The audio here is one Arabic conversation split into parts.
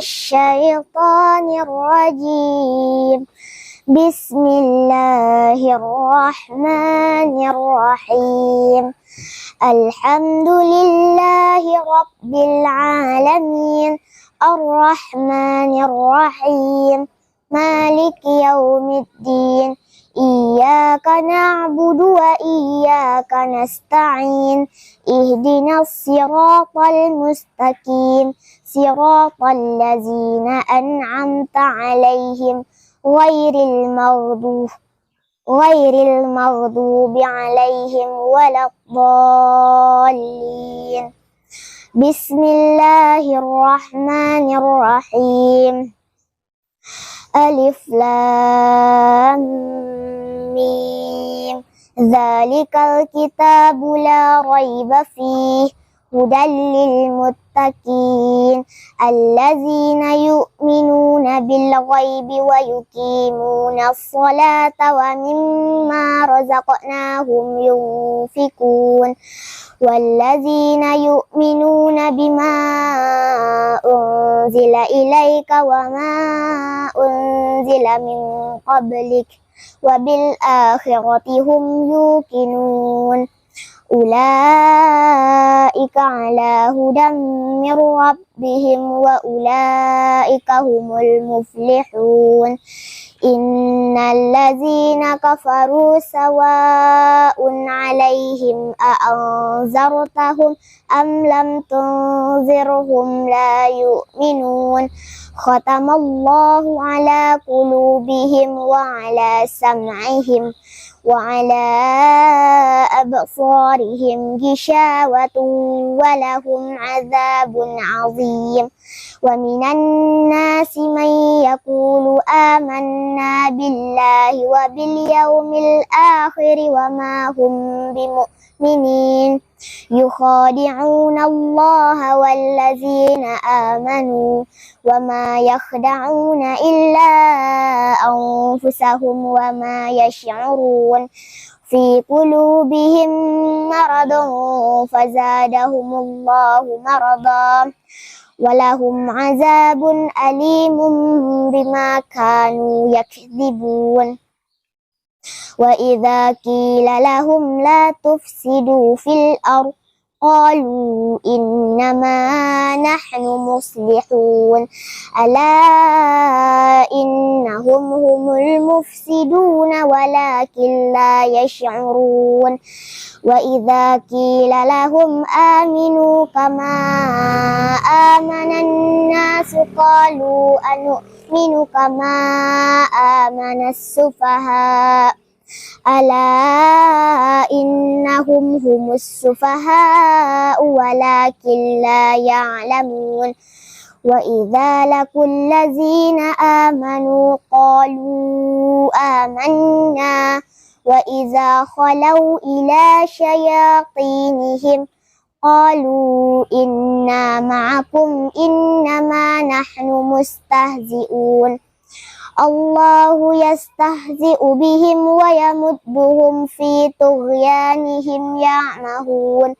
الشيطان الرجيم. بسم الله الرحمن الرحيم. الحمد لله رب العالمين الرحمن الرحيم مالك يوم الدين. إياك نعبد وإياك نستعين. اهدنا الصراط المستقيم صراط الذين أنعمت عليهم غير المغضوب عليهم ولا الضالين. بسم الله الرحمن الرحيم. ألف لام ميم. ذلك الكتاب لا ريب فيه هدى للمتقين الذين يؤمنون بالغيب ويقيمون الصلاة ومما رزقناهم ينفقون والذين يؤمنون بما أنزل إليك وما أنزل من قبلك وبالآخرة هم يوقنون أولئك على هدى من ربهم وأولئك هم المفلحون. إن الذين كفروا سواء عليهم أأنذرتهم أم لم تنذرهم لا يؤمنون. ختم الله على قلوبهم وعلى سمعهم وعلى أبصارهم غشاوة ولهم عذاب عظيم. ومن الناس من يقول آمنا بالله وباليوم الآخر وما هم بمؤمنين يخادعون الله والذين آمنوا وما يخدعون إلا أنفسهم وما يشعرون. في قلوبهم مرض فزادهم الله مرضا ولهم عذاب أليم بما كانوا يكذبون. وإذا قيل لهم لا تفسدوا في الأرض قالوا إنما نحن مصلحون ألا إنهم هم المفسدون ولكن لا يشعرون. وإذا قيل لهم آمنوا كما آمن الناس قالوا أنؤمن كما آمن السفهاء ألا إنهم هم السفهاء ولكن لا يعلمون. وإذا لقوا الذين آمنوا قالوا آمنا وإذا خلوا إلى شياطينهم قالوا إنا معكم إنما نحن مستهزئون. الله يستهزئ بهم ويمدهم في طغيانهم يعمهون.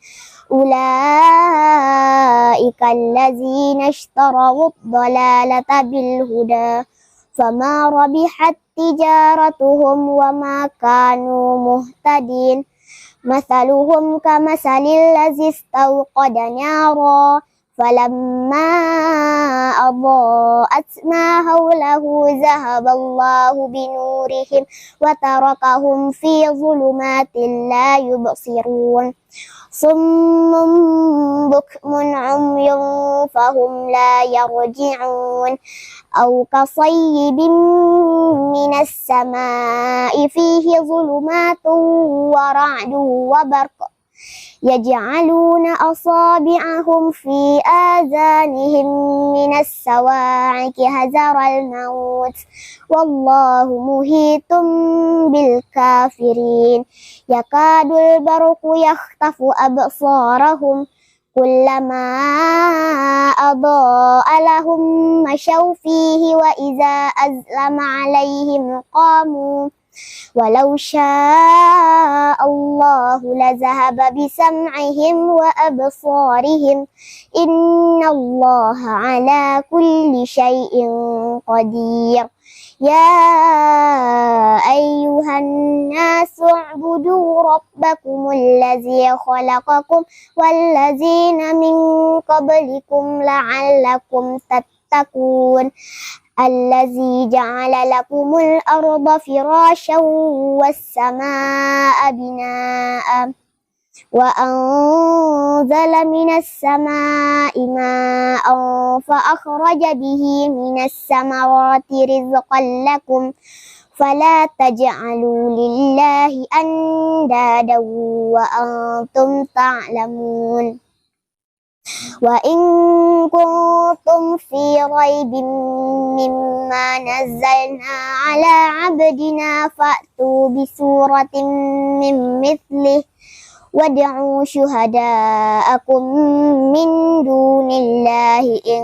أولئك الذين اشتروا الضلالة بالهدى فما ربحت تجارتهم وما كانوا مهتدين. مثلهم كمثل الذي استوقد نارا فلما أضاءت ما حوله ذهب الله بنورهم وتركهم في ظلمات لا يبصرون. صم بكم عمي فهم لا يرجعون. أو كصيب من السماء فيه ظلمات ورعد وبرق يجعلون أصابعهم في آذانهم من الصواعق حذر الموت والله محيط بالكافرين. يكاد البرق يخطف أبصارهم كلما أضاء لهم مشوا فيه وإذا أظلم عليهم قاموا ولو شاء الله لذهب بسمعهم وأبصارهم إن الله على كل شيء قدير يا أيها الناس اعبدوا ربكم الذي خلقكم والذين من قبلكم لعلكم تتقون الذي جعل لكم الأرض فراشا والسماء بناء وأنزل من السماء ماء فأخرج به من الثمرات رزقا لكم فلا تجعلوا لله أندادا وأنتم تعلمون وإن كنتم في ريب مما نزلنا على عبدنا فأتوا بسورة من مثله وادعوا شهداءكم من دون الله إن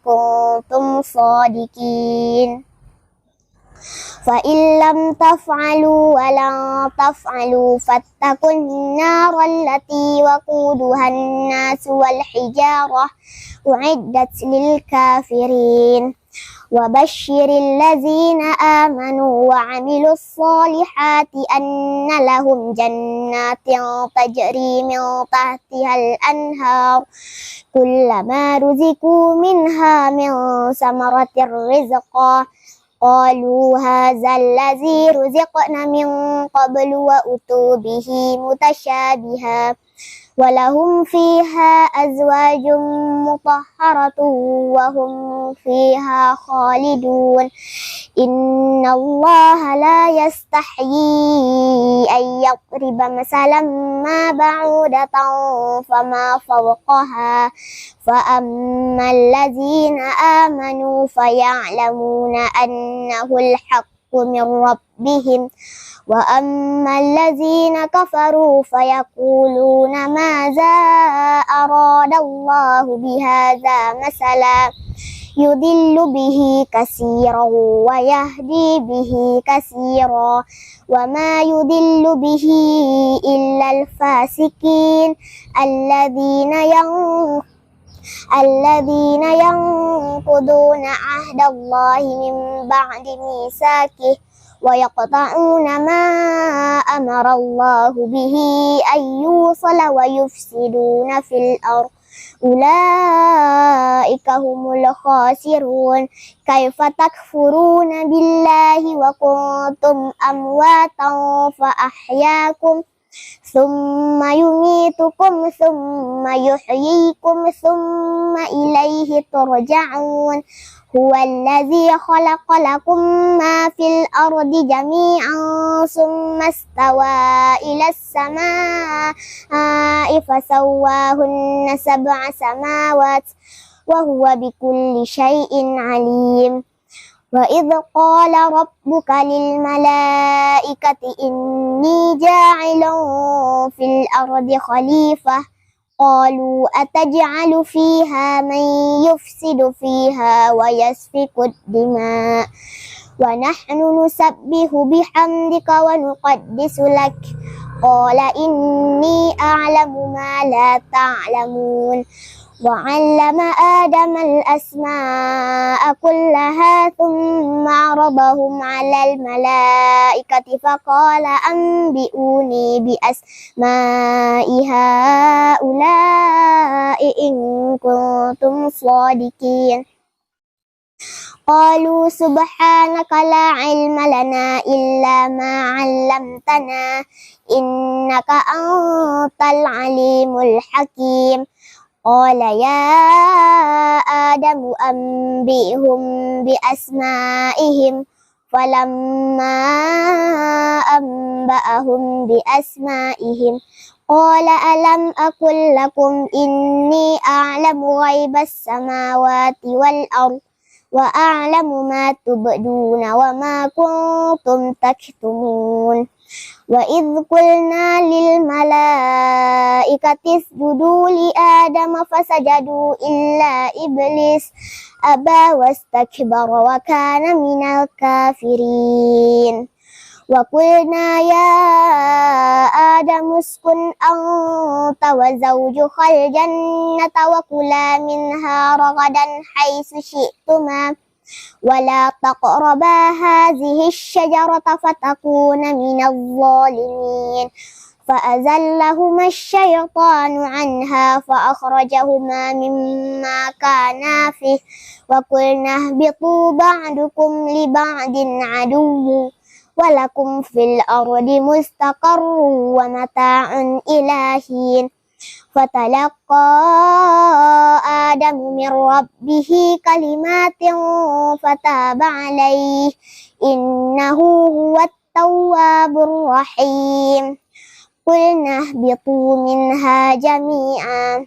كنتم صادقين فإن لم تفعلوا ولن تفعلوا فاتقوا النار التي وقودها الناس والحجارة أعدت للكافرين وبشر الذين آمنوا وعملوا الصالحات أن لهم جنات تجري من تحتها الأنهار كلما رزقوا منها من ثمرة رزقا قالوا هذا الذي رزقنا من قبل وأتوا به متشابها ولهم فيها أزواج مطهرة وهم فيها خالدون إن الله لا يستحيي أن يضرب مثلا ما بعودة فما فوقها فأما الذين آمنوا فيعلمون أنه الحق من ربهم وأما الذين كفروا فيقولون ماذا أراد الله بهذا مثلا يضل به كثيرا ويهدي به كثيرا وما يضل به إلا الفاسقين الذين ينقضون عهد الله من بعد ميثاقه ويقطعون ما أمر الله به أن يوصل ويفسدون في الأرض أولئك هم الخاسرون كيف تكفرون بالله وكنتم أمواتا فأحياكم ثم يميتكم ثم يحييكم ثم إليه ترجعون هو الذي خلق لكم ما في الأرض جميعا ثم استوى إلى السماء فسواهن 7 سماوات وهو بكل شيء عليم وإذ قال ربك للملائكة إني جاعل في الأرض خليفة قالوا أتجعل فيها من يفسد فيها ويسفك الدماء ونحن نسبح بحمدك ونقدس لك قال إني أعلم ما لا تعلمون وعلم آدم الأسماء كلها ثم عرضهم على الملائكة فقال أنبئوني بأسماء هؤلاء إن كنتم صادقين قالوا سبحانك لا علم لنا إلا ما علمتنا إنك أنت العليم الحكيم قال يا آدم أنبئهم بأسمائهم فلما أنبأهم بأسمائهم قال ألم أقل لكم إني أعلم غيب السماوات والأرض وأعلم ما تبدون وما كنتم تكتمون وإذ قلنا للملائكة اسجدوا لآدم فسجدوا إلا إبليس أبى واستكبر وكان من الكافرين وقلنا يا آدم اسكن أنت وزوجك الجنة وكلا منها رغدا حيث شئتما ولا تقربا هذه الشجرة فتكون من الظالمين فأزلهما الشيطان عنها فأخرجهما مما كانا فيه وقلنا اهبطوا بعضكم لبعض عدو ولكم في الأرض مستقر ومتاع إلى حين فتلقى آدم من ربه كلمات فتاب عليه إنه هو التواب الرحيم قلنا اهبطوا منها جميعا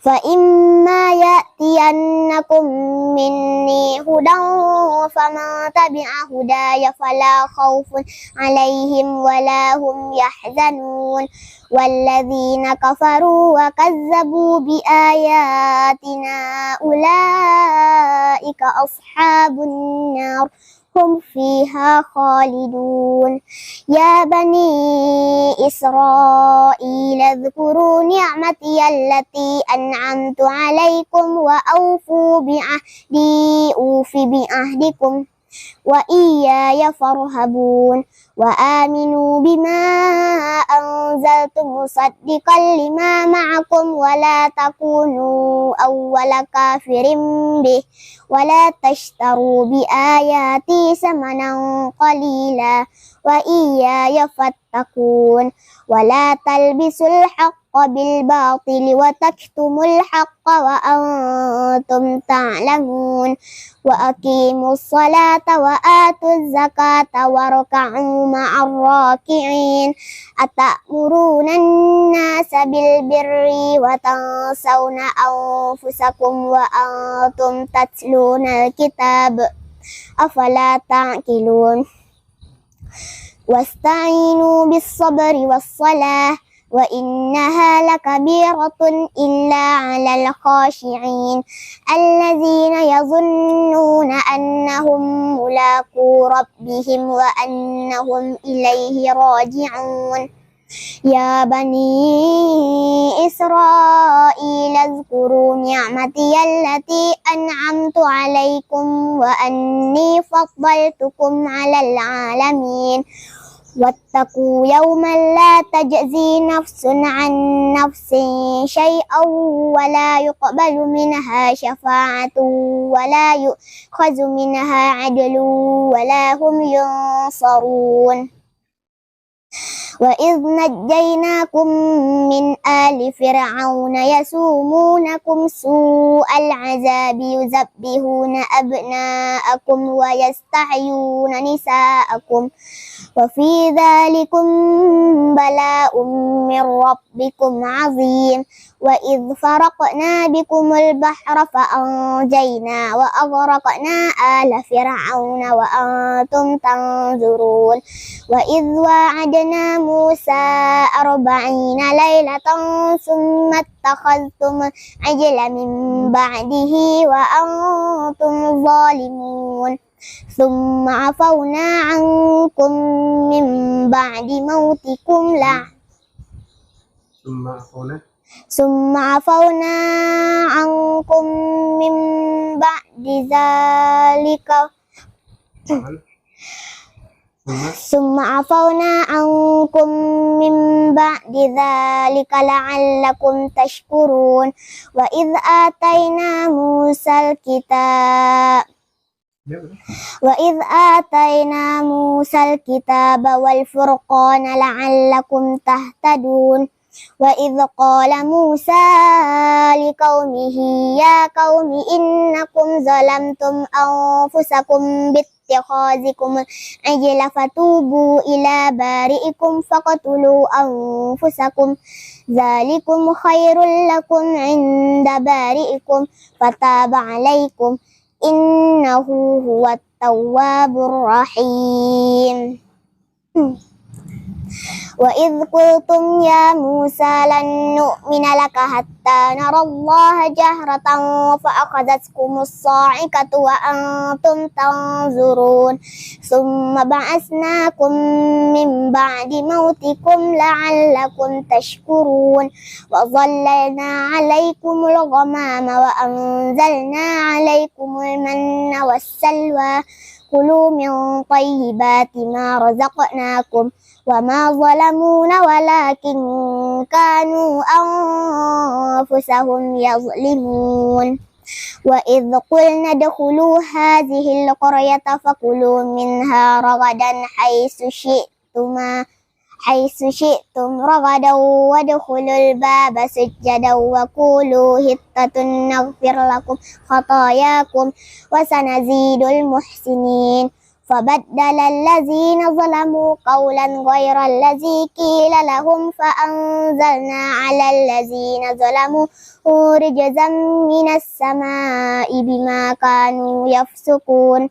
فإما يأتينكم مني هدى فمن تبع هداي فلا خوف عليهم ولا هم يحزنون والذين كفروا وكذبوا بآياتنا أولئك أصحاب النار هم فيها خالدون يا بني إسرائيل اذكروا نعمتي التي أنعمت عليكم وأوفوا بعهدي أوف بعهدكم وإياي فارهبون وآمنوا بما أنزلت مصدقا لما معكم ولا تكونوا أول كافر به ولا تشتروا بآياتي ثمنا قليلا وإياي فاتقون ولا تلبسوا الحق بالباطل وتكتموا الحق وأنتم تعلمون وأقيموا الصلاة وآتوا الزكاة واركعوا مع الراكعين أتأمرون الناس بالبر وتنسون أنفسكم وأنتم تتلون الكتاب أفلا تعقلون واستعينوا بالصبر والصلاة وإنها لكبيرة إلا على الخاشعين الذين يظنون أنهم ملاقو ربهم وأنهم إليه راجعون يا بني إسرائيل اذكروا نعمتي التي أنعمت عليكم وأني فضلتكم على العالمين واتقوا يوما لا تجزي نفس عن نفس شيئا ولا يقبل منها شفاعة ولا يؤخذ منها عدل ولا هم ينصرون وإذ نجيناكم من آل فرعون يسومونكم سوء العذاب يذبحون أبناءكم ويستحيون نساءكم وفي ذلكم بلاء من ربكم عظيم وإذ فرقنا بكم البحر فأنجينا وأغرقنا آل فرعون وأنتم تنظرون وإذ واعدنا موسى 40 ليلة ثم اتخذتم عجل من بعده وأنتم ظالمون ثم عفونا عنكم من بعد موتكم ثم عفونا عنكم من بعد ذلك لعلكم تشكرون وإذ آتينا موسى الكتاب والفرقان لعلكم تهتدون وإذ قال موسى لقومه يا قوم إنكم ظلمتم أنفسكم باتخاذكم العجل فتوبوا إلى بارئكم فاقتلوا أنفسكم ذلكم خير لكم عند بارئكم فتاب عليكم إنه هو التواب الرحيم وإذ قلتم يا موسى لن نؤمن لك حتى نرى الله جهرة فأخذتكم الصاعقة وأنتم تنظرون ثم بعثناكم من بعد موتكم لعلكم تشكرون وظللنا عليكم الغمام وأنزلنا عليكم المن والسلوى كلوا من طيبات ما رزقناكم وما ظلمونا ولكن كانوا أنفسهم يظلمون وإذ قلنا ادخلوا هذه القرية فكلوا منها رغدا حيث شئتم رغدا وادخلوا الباب سجدا وقولوا حطة نغفر لكم خطاياكم وسنزيد المحسنين فبدل الذين ظلموا قولا غير الذي قيل لهم فأنزلنا على الذين ظلموا رجزا من السماء بما كانوا يفسقون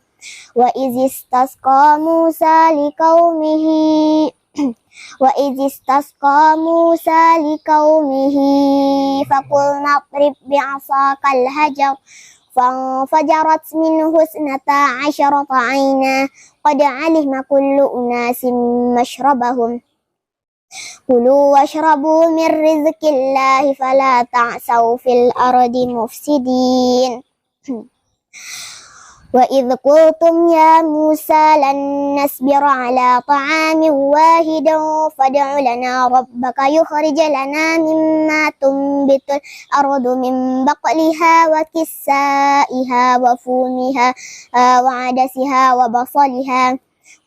وإذ استسقى موسى لقومه فقلنا اضرب بعصاك الحجر فانفجرت منه 12 عينا قد علم كل أناس مشربهم كلوا واشربوا من رزق الله فلا تعثوا في الأرض مفسدين وإذ قلتم يا موسى لن نصبر على طعام واحد فادع لنا ربك يخرج لنا مما تنبت الأرض من بقلها وكسائها وفومها وعدسها وبصلها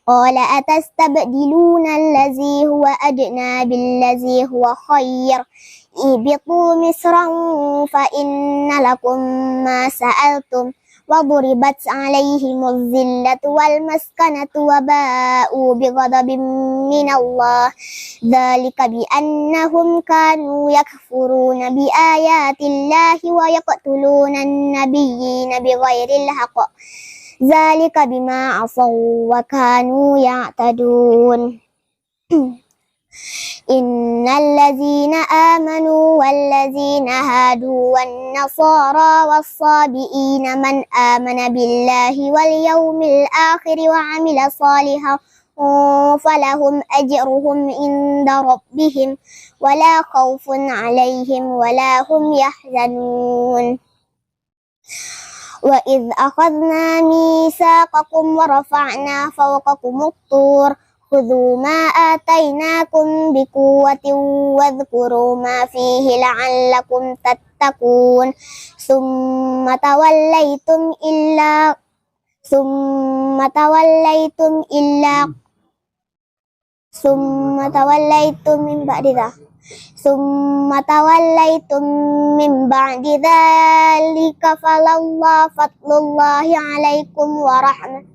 قال أتستبدلون الذي هو أدنى بالذي هو خير اهبطوا مصرا فإن لكم ما سألتم وضربت عليهم الذلة والمسكنة وباءوا بغضب من الله ذلك بأنهم كانوا يكفرون بآيات الله ويقتلون النبيين بغير الحق ذلك بما عصوا وكانوا يعتدون إن الذين آمنوا والذين هادوا والنصارى والصابئين من آمن بالله واليوم الآخر وعمل صالحا فلهم أجرهم عند ربهم ولا خوف عليهم ولا هم يحزنون وإذ أخذنا ميثاقكم ورفعنا فوقكم الطور خذوا ما آتيناكم بقوة واذكروا ما فيه لعلكم تتقون ثم توليتم من بعد ذلك فلولا فضل الله عليكم ورحمته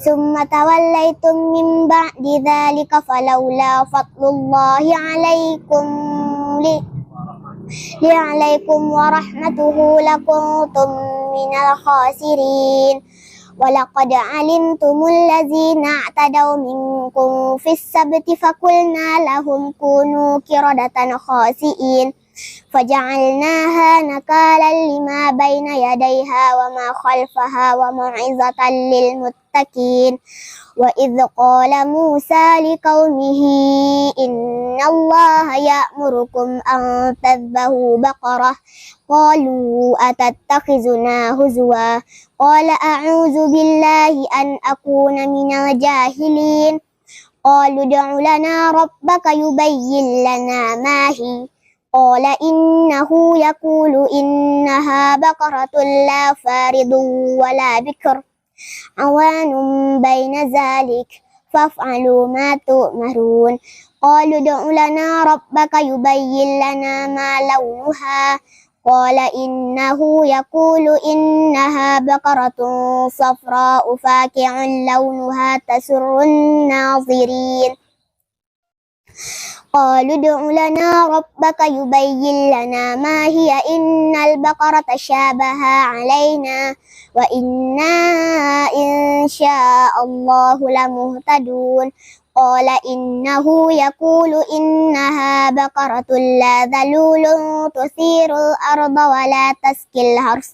ثم توليتم من بعد ذلك فلولا فضل الله عليكم ورحمته لكنتم من الخاسرين ولقد علمتم الذين اعتدوا منكم في السبت فقلنا لهم كونوا قردة خاسئين فجعلناها نكالا لما بين يديها وما خلفها وموعظة للمتقين وإذ قال موسى لقومه إن الله يأمركم أن تذبحوا بقرة قالوا أتتخذنا هزوا قال أعوذ بالله أن أكون من الجاهلين قالوا ادع لنا ربك يبين لنا ما هي قال إنه يقول إنها بقرة لا فارض ولا بكر عوان بين ذلك فافعلوا ما تؤمرون قالوا ادع لنا ربك يبين لنا ما لونها قال إنه يقول إنها بقرة صفراء فاقع لونها تسر الناظرين قالوا ادع لنا ربك يبين لنا ما هي إن البقرة تشابه علينا وإنا إن شاء الله لمهتدون قال إنه يقول إنها بقرة لا ذلول تثير الأرض ولا تسقي الحرث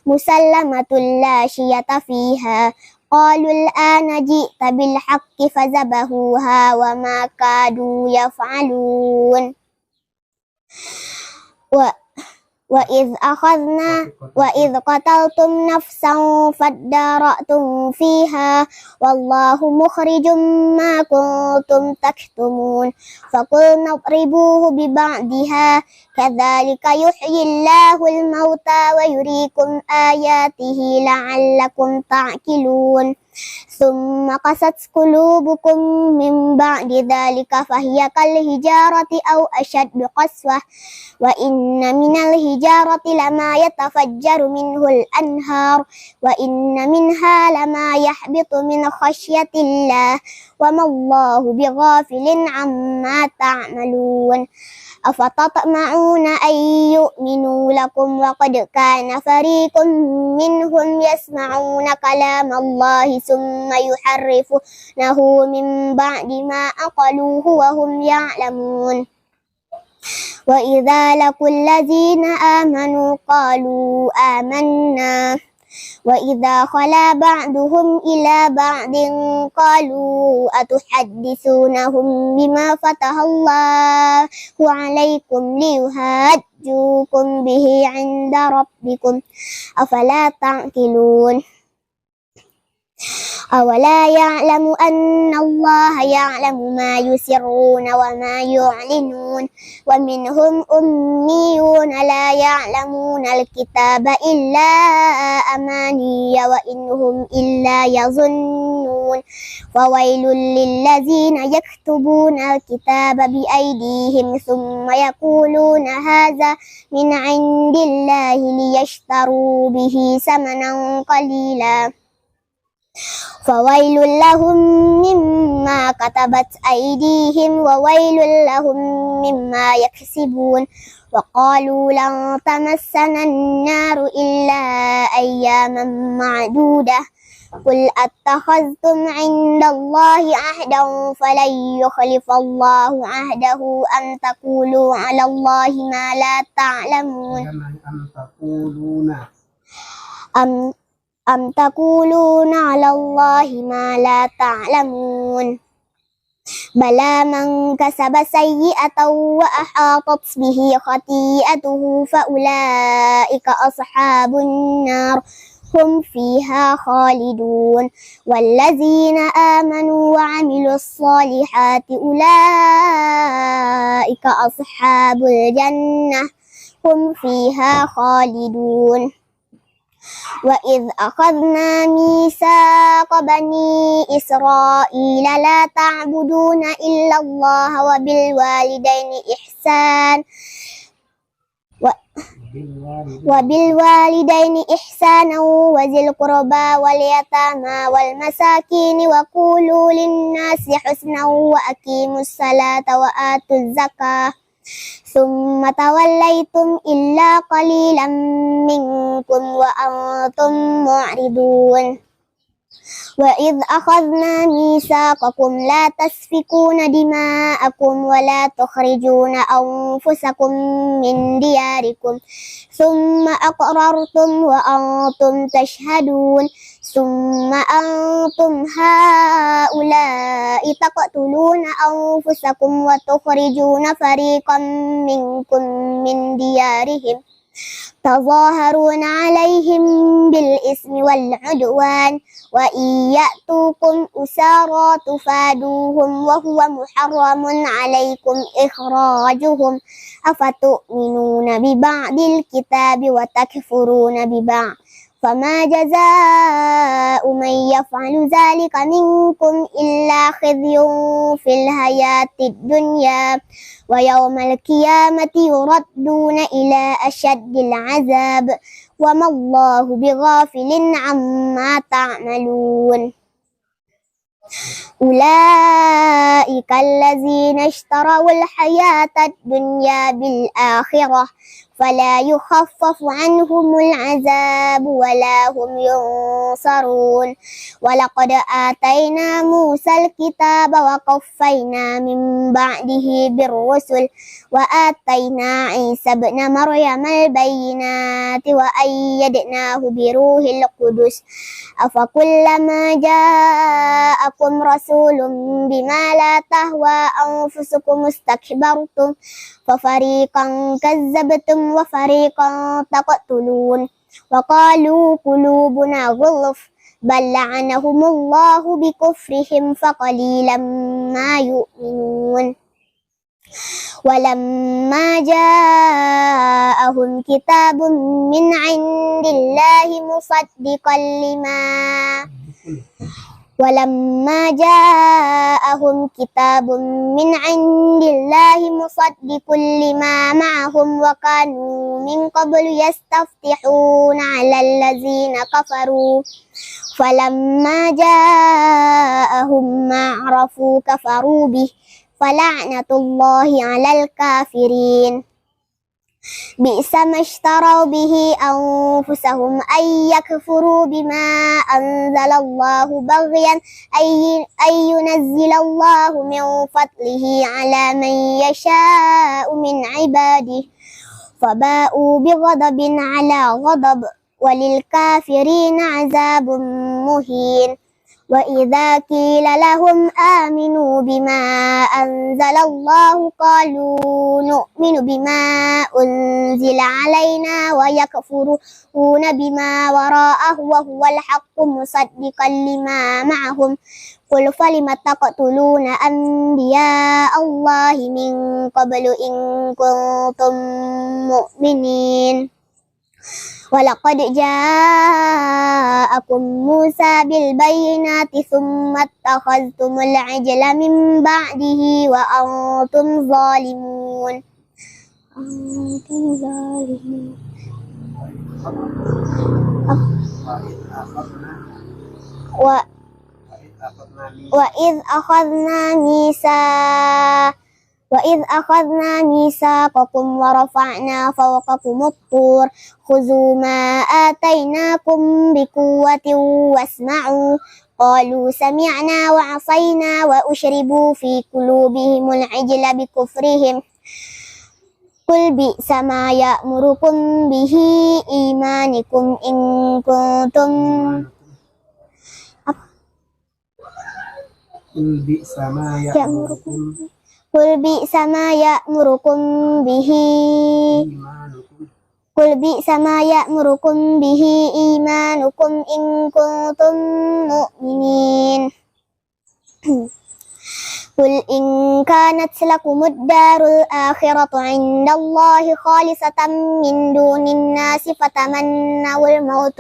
مسلمة لا شية فيها قالوا الآن جئت بالحق فذبحوها وما كادوا يفعلون وإذ قتلتم نفسا فادارأتم فيها والله مخرج ما كنتم تكتمون فقلنا اضربوه ببعضها كذلك يحيي الله الموتى ويريكم آياته لعلكم تعقلون ثم قست قلوبكم من بعد ذلك فهي كالحجارة أو أشد قسوة وإن من الحجارة لما يتفجر منه الأنهار وإن منها لما يحبط من خشية الله وما الله بغافل عما تعملون أفتطمعون أن يؤمنوا لكم وقد كان فريق منهم يسمعون كلام الله ثم يحرفونه من بعد ما عقلوه وهم يعلمون وإذا لقوا الذين آمنوا قالوا آمنا وإذا خلا بعضهم إلى بعض قالوا أتحدثونهم بما فتح الله عليكم ليهاجوكم به عند ربكم أفلا تعقلون أولا يعلم أن الله يعلم ما يسرون وما يعلنون ومنهم أميون لا يعلمون الكتاب إلا أماني وإنهم إلا يظنون فويل للذين يكتبون الكتاب بأيديهم ثم يقولون هذا من عند الله ليشتروا به ثمنا قليلا فويل لهم مما كتبت أيديهم وويل لهم مما يكسبون وقالوا لن تمسنا النار إلا أياما معدودة قل أتخذتم عند الله عهدا فلن يخلف الله عهده أم تقولوا على الله ما لا تعلمون أم تقولون على الله ما لا تعلمون بلى من كسب سيئة وأحاطت به خطيئته فأولئك أصحاب النار هم فيها خالدون والذين آمنوا وعملوا الصالحات أولئك أصحاب الجنة هم فيها خالدون وإذ أخذنا ميثاق بني إسرائيل لا تعبدون إلا الله وبالوالدين إحسانا وذي القربى واليتامى والمساكين وقولوا للناس حسنا وأقيموا الصلاة وآتوا الزكاة ثم توليتم إلا قليلا منكم وأنتم معرضون وإذ أخذنا ميثاقكم لا تسفكون دماءكم ولا تخرجون أنفسكم من دياركم ثم أقررتم وأنتم تشهدون ثم أنتم هؤلاء تقتلون أنفسكم وتخرجون فريقا منكم من ديارهم تظاهرون عليهم بالإثم والعدوان وإن يأتوكم أسارى تفادوهم وهو محرم عليكم إخراجهم أفتؤمنون ببعض الكتاب وتكفرون ببعض فما جزاء من يفعل ذلك منكم إلا خزي في الحياة الدنيا ويوم القيامة يردون إلى أشد العذاب وما الله بغافل عما تعملون. أولئك الذين اشتروا الحياة الدنيا بالآخرة فلا يخفف عنهم العذاب ولا هم ينصرون ولقد آتينا موسى الكتاب وقفينا من بعده بالرسل وآتينا عيسى ابن مريم البينات وأيدناه بروح القدس أفكلما جاءكم رسول بما لا تهوى أنفسكم استكبرتم ففريقا كذبتم وفريقا تقتلون وقالوا قلوبنا غلف بل لعنهم الله بكفرهم فقليلا ما يؤمنون ولما جاءهم كتاب من عند الله مصدقا ولما جاءهم كتاب من عند الله مصدق لما معهم وكانوا من قبل يستفتحون على الذين كفروا فلما جاءهم ما عرفوا كفروا به فلعنة الله على الكافرين بئس ما اشتروا به أنفسهم أن يكفروا بما أنزل الله بغيا أن ينزل الله من فضله على من يشاء من عباده فباءوا بغضب على غضب وللكافرين عذاب مهين وإذا قيل لهم آمنوا بما أنزل الله قالوا نؤمن بما أنزل علينا ويكفرون بما وراءه وهو الحق مصدقا لما معهم قل فلم تقتلون أنبياء الله من قبل إن كنتم مؤمنين ولقد جاءكم موسى بالبينات ثم اتخذتم العجل من بعده وأنتم ظالمون وإذ أخذنا ميثاقكم ورفعنا فوقكم الطور خذوا ما آتيناكم بقوة واسمعوا قالوا سمعنا وعصينا وأشربوا في قلوبهم العجل بكفرهم قل بئس ما يأمركم به إيمانكم إن كنتم قل بئس ما يأمركم به إيمانكم إن كنتم مؤمنين قل إن كانت لكم الدار الآخرة عند الله خالصة من دون الناس فتمنوا الموت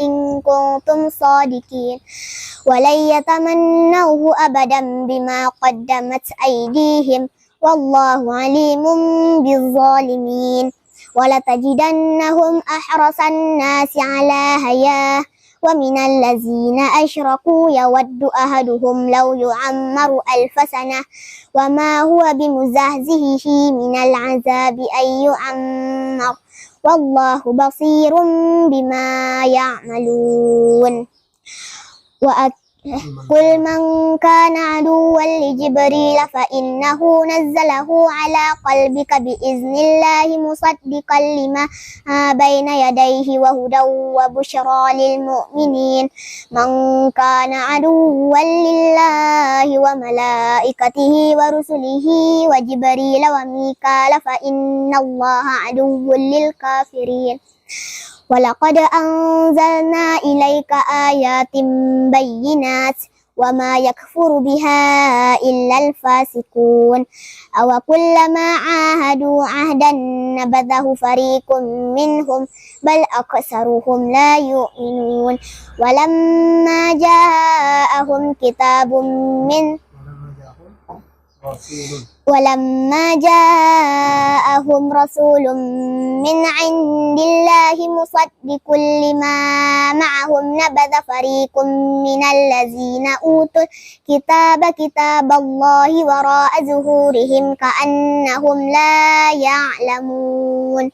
إن كنتم صادقين ولن يتمنوه أبدا بما قدمت أيديهم والله عليم بالظالمين ولتجدنهم أحرص الناس على حياة ومن الذين أشركوا يود أحدهم لو يعمر 1000 سنة وما هو بمزحزحه من العذاب أن يعمر والله بصير بما يعملون قل من كان عدوا لجبريل فإنه نزله على قلبك بإذن الله مصدقا لما بين يديه وهدى وبشرى للمؤمنين من كان عدوا لله وملائكته ورسله وجبريل وميكال فإن الله عدو للكافرين ولقد أنزلنا إليك آيات بينات وما يكفر بها إلا الفاسقون أو كلما عاهدوا عهدا نبذه فريق منهم بل أكثرهم لا يؤمنون ولما جاءهم كتاب من ولما جاءهم رسول من عند الله مصدق لما معهم نبذ فريق من الذين أوتوا الكتاب كتاب الله وراء ظهورهم كأنهم لا يعلمون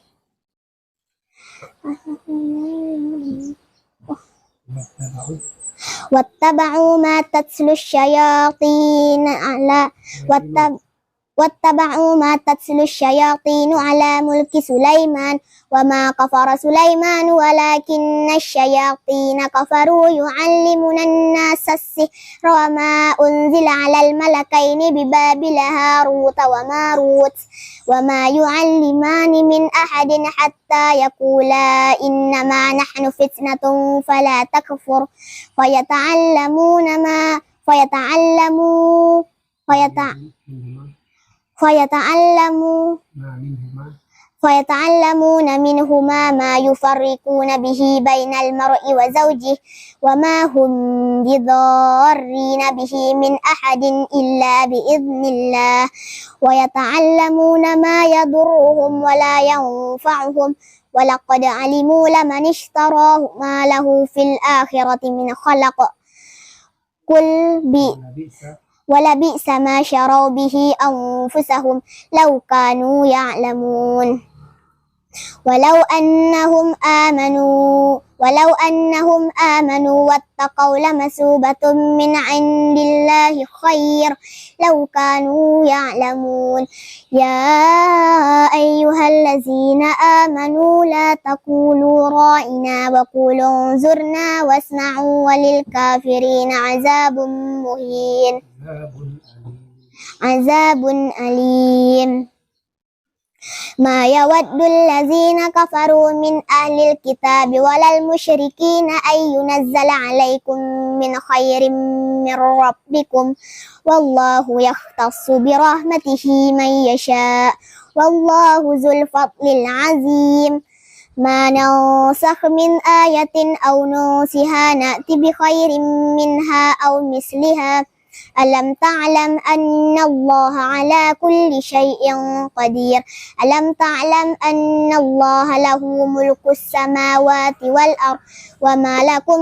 واتبعوا ما تتلو الشياطين على ملك سليمان وما كفر سليمان ولكن الشياطين كفروا يعلمون الناس السحر وما أنزل على الملكين ببابل هاروت وماروت وما يعلمان من أحد حتى يقولا إنما نحن فتنة فلا تكفر فيتعلمون منهما ما يفرقون به بين المرء وزوجه وما هم بضارين به من أحد إلا بإذن الله ويتعلمون ما يضرهم ولا ينفعهم ولقد علموا لمن اشتراه ما له في الآخرة من خلق ولبئس ما شروا به أنفسهم لو كانوا يعلمون ولو أنهم آمنوا واتقوا لمثوبة من عند الله خير لو كانوا يعلمون يا أيها الذين آمنوا لا تقولوا راعنا وقولوا انظرنا واسمعوا وللكافرين عذاب أليم ما يود الذين كفروا من أهل الكتاب ولا المشركين أن ينزل عليكم من خير من ربكم والله يختص برحمته من يشاء والله ذو الفضل العظيم ما ننسخ من آية أو ننسها نأتي بخير منها أو مثلها ألم تعلم أن الله على كل شيء قدير ألم تعلم أن الله له ملك السماوات والأرض وما لكم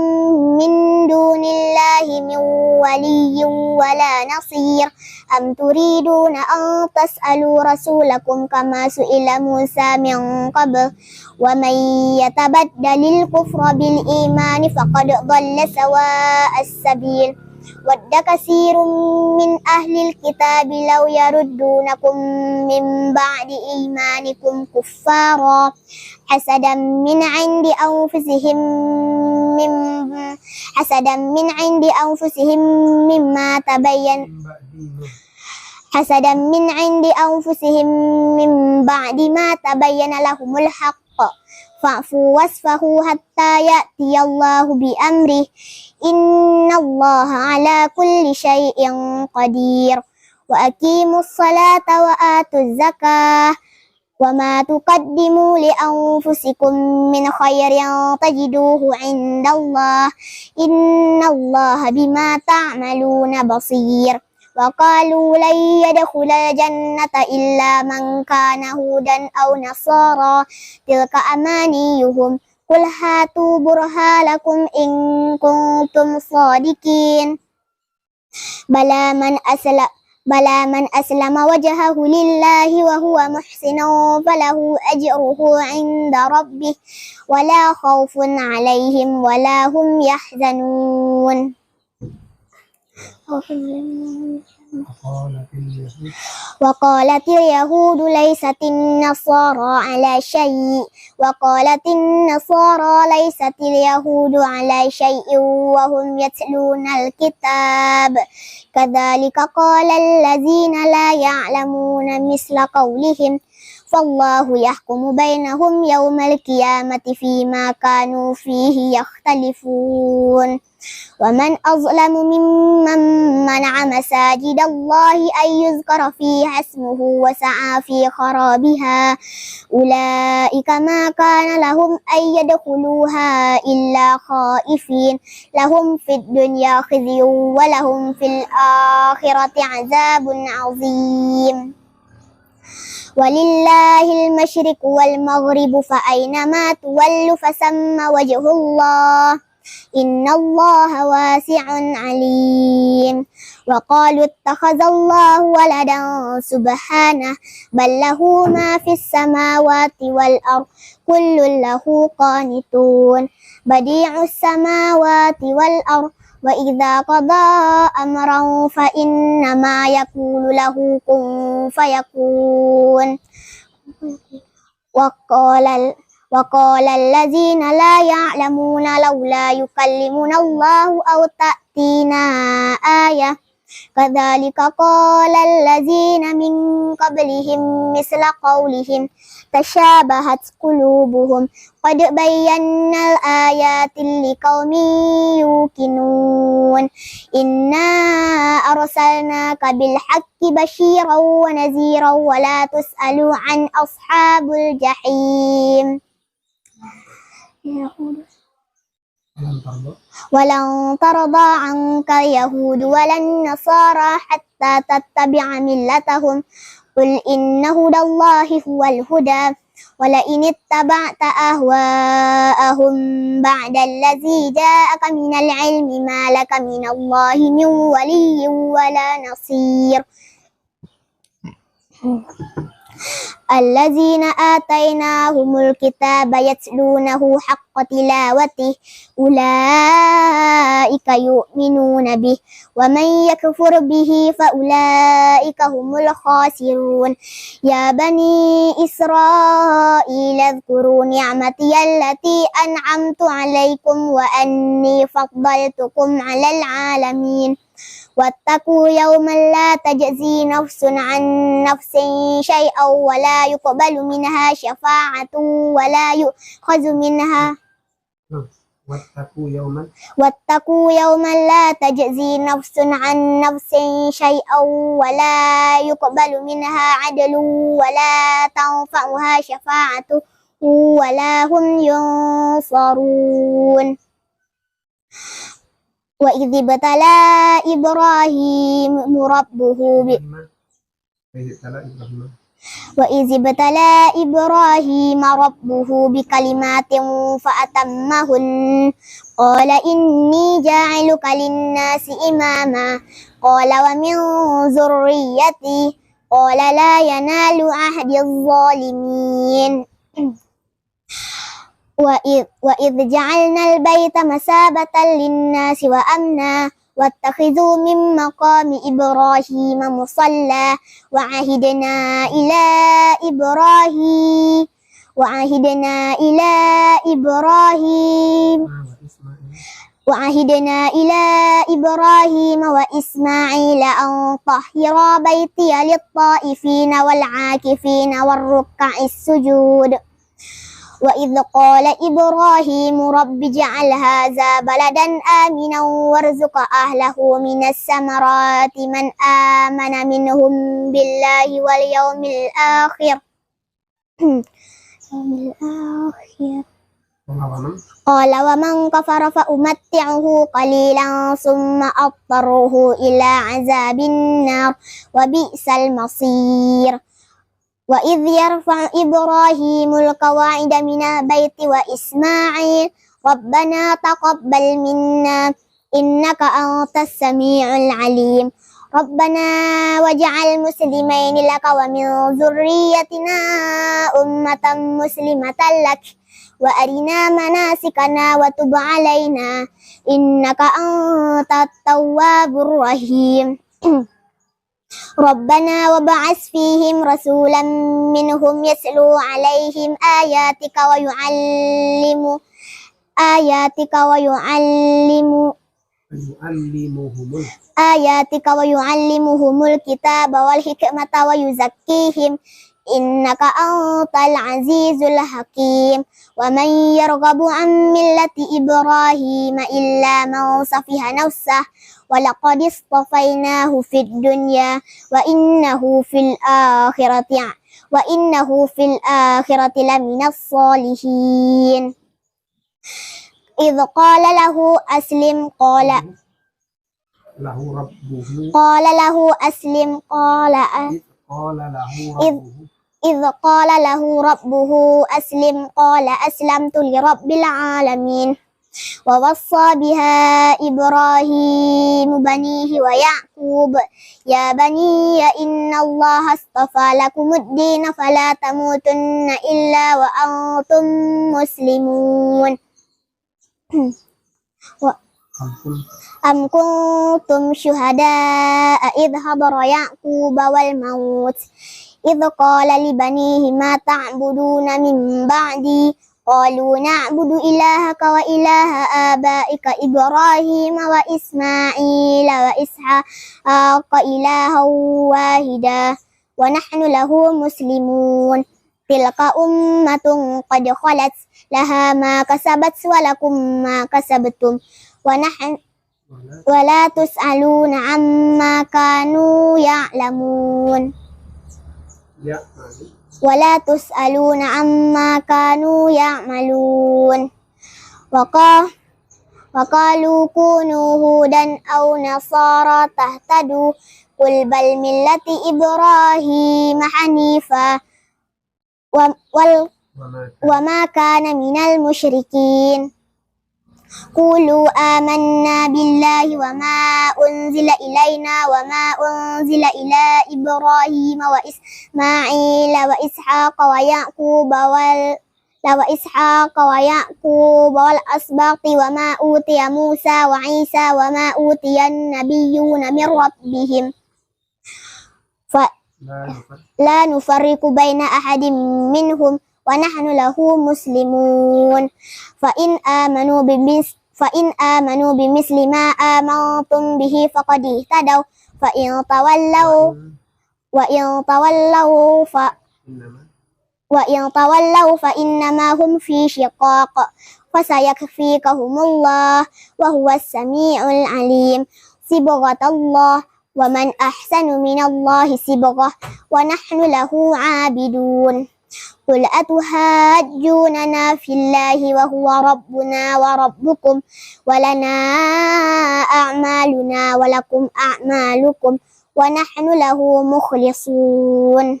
من دون الله من ولي ولا نصير أم تريدون أن تسألوا رسولكم كما سئل موسى من قبل ومن يتبدل الكفر بالإيمان فقد ضل سواء السبيل ود كثير من أهل الكتاب لو يردونكم من بعد إيمانكم كفارا حسدا من عند أنفسهم من بعد ما تبين لهم الحق فاعفوا واصفحوا حتى يأتي الله بأمره إن الله على كل شيء قدير وأقيموا الصلاة وآتوا الزكاة وما تقدموا لأنفسكم من خير تجدوه عند الله إن الله بما تعملون بصير وقالوا لن يدخل الجنة إلا من كان هودا أو نصارى تلك أمانيهم قل هاتوا برهانكم إن كنتم صادقين بلى من أسلم وجهه لله وهو محسن فله أجره عند ربه ولا خوف عليهم ولا هم يحزنون وقالت اليهود ليست النصارى على شيء وقالت النصارى ليست اليهود على شيء وهم يتلون الكتاب كذلك قال الذين لا يعلمون مثل قولهم فالله يحكم بينهم يوم القيامة فيما كانوا فيه يختلفون ومن أظلم ممن منع مساجد الله أن يذكر فيها اسمه وسعى في خرابها أولئك ما كان لهم أن يدخلوها إلا خائفين لهم في الدنيا خزي ولهم في الآخرة عذاب عظيم ولله المشرق والمغرب فأينما تولوا فثم وجه الله إن الله واسع عليم وقالوا اتخذ الله ولدا سبحانه بل له ما في السماوات والأرض كل له قانتون بديع السماوات والأرض وإذا قضى أمرا فإنما يقول له كن فيكون وقال الذين لا يعلمون لولا يكلمنا الله أو تأتينا آية كذلك قال الذين من قبلهم مثل قولهم تشابهت قلوبهم قد بينا الآيات لقوم يوقنون إنا أرسلناك بالحق بشيرا ونذيرا ولا تسأل عن أصحاب الجحيم ولن ترضى عنك اليهود ولا النصارى حتى تتبع ملتهم قل إن هدى الله هو الهدى ولئن اتبعت أهواءهم بعد الذي جاءك من العلم ما لك من الله من ولي ولا نصير الذين آتيناهم الكتاب يتلونه حق تلاوته أولئك يؤمنون به ومن يكفر به فأولئك هم الخاسرون يا بني إسرائيل اذكروا نعمتي التي أنعمت عليكم وأني فضلتكم على العالمين واتقوا يوما لا تجزي نفس عن نفس شيئا ولا يقبل منها شفاعة ولا يؤخذ منها واتقوا يوما لا تجزي نفس عن نفس شيئا ولا يقبل منها عدل ولا تنفعها شفاعة ولا هم ينصرون وإذ ابتلى إبراهيم ربه بكلمات فأتمهن قال إني جاعلك للناس إماما قال ومن ذريتي قال لا ينال عهد الظالمين وإذ جعلنا البيت مثابة للناس وأمنا واتخذوا من مقام إبراهيم مصلى وعهدنا إلى إبراهيم وإسماعيل أن طهرا بيتي للطائفين والعاكفين والركع السجود وإذ قال إبراهيم رب اجعل هذا بلدا آمنا وارزق أهله من الثمرات من آمن منهم بالله واليوم الآخر قال ومن كفر فأمتعه قليلا ثم أضطره إلى عذاب النار وبئس المصير وإذ يرفع إبراهيم القواعد من البيت وإسماعيل ربنا تقبل منا إنك أنت السميع العليم ربنا واجعل مسلمين لك ومن ذريتنا أمة مسلمة لك وأرنا مناسكنا وتب علينا إنك أنت التواب الرحيم ربنا وابعث فيهم رسولا منهم يتلو عليهم آياتك ويعلمهم الكتاب والحكمة ويزكيهم إنك أنت العزيز الحكيم ومن يرغب عن ملة إبراهيم إلا من سفه نفسه ولقد اصطفيناه في الدنيا وإنه في الآخرة لمن الصالحين إذ قال له أسلم قال إذ قال له ربه أسلم قال أسلمت لرب العالمين ووصى بها إبراهيم بنيه ويعقوب يا بني إن الله اصطفى لكم الدين فلا تموتن إلا وأنتم مسلمون أم كنتم شهداء إذ حضر يعقوب والموت إذ قال لبنيه ما تعبدون من بعدي قالوا نعبد إلهك وإله آبائك إبراهيم وإسماعيل وإسحاق إلها واحدا ونحن له مسلمون تلك أمة قد خلت لها ما كسبت ولكم ما كسبتم ولا تسألون عما كانوا يعملون وقالوا كونوا هودا أو نصارى تهتدوا قل بل ملة إبراهيم حنيفا وما كان من المشركين قولوا آمنا بالله وما أنزل إلينا وما أنزل إلى إبراهيم وإسماعيل وإسحاق ويعقوب والأسباط وما أوتي موسى وعيسى وما أوتي النبيون من ربهم لا نفرق بين أحد منهم ونحن له مسلمون فإن آمنوا بمثل ما آمنتم به فقد اهتدوا وإن تولوا فإنما هم في شقاق فسيكفيكهم الله وهو السميع العليم صبغة الله ومن أحسن من الله صبغة ونحن له عابدون قل أتحاجوننا في الله وهو ربنا وربكم ولنا أعمالنا ولكم أعمالكم ونحن له مخلصون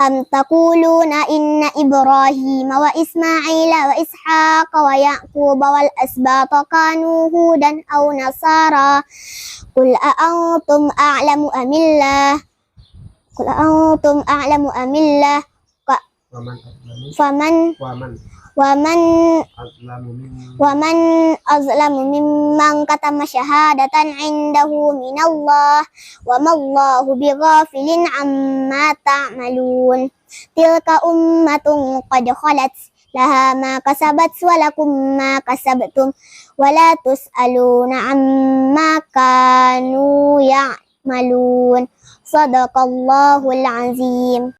أم تقولون إن إبراهيم وإسماعيل وإسحاق ويعقوب والأسباط كانوا هودا أو نصارى قل أأنتم أعلم أم الله ومن أظلم ممن كتم شهادة عنده من الله وما الله بغافل عما تعملون تلك أمة قد خلت لها ما كسبت ولكم ما كسبتم ولا تسألون عما كانوا يعملون صدق الله العظيم.